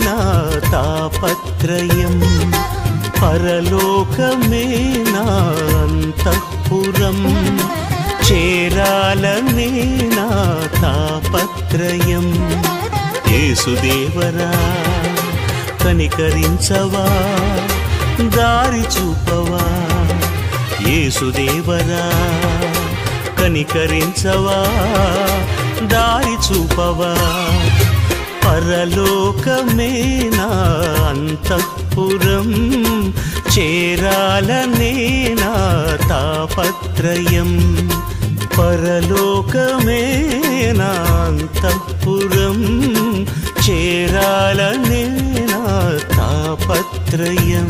నా తాపత్రయం పరలోకమే నా అంతఃపురం చేరాలనే నా తాపత్రయం యేసుదేవరా కనికరించవా దారి చూపవా యేసుదేవరా కనికరించవా దారి చూపవా పరలోకమే నా అంతఃపురం చేరాలనే నా తాపత్రయం పరలోకమే నా అంతఃపురం చేరాలనే నా తాపత్రయం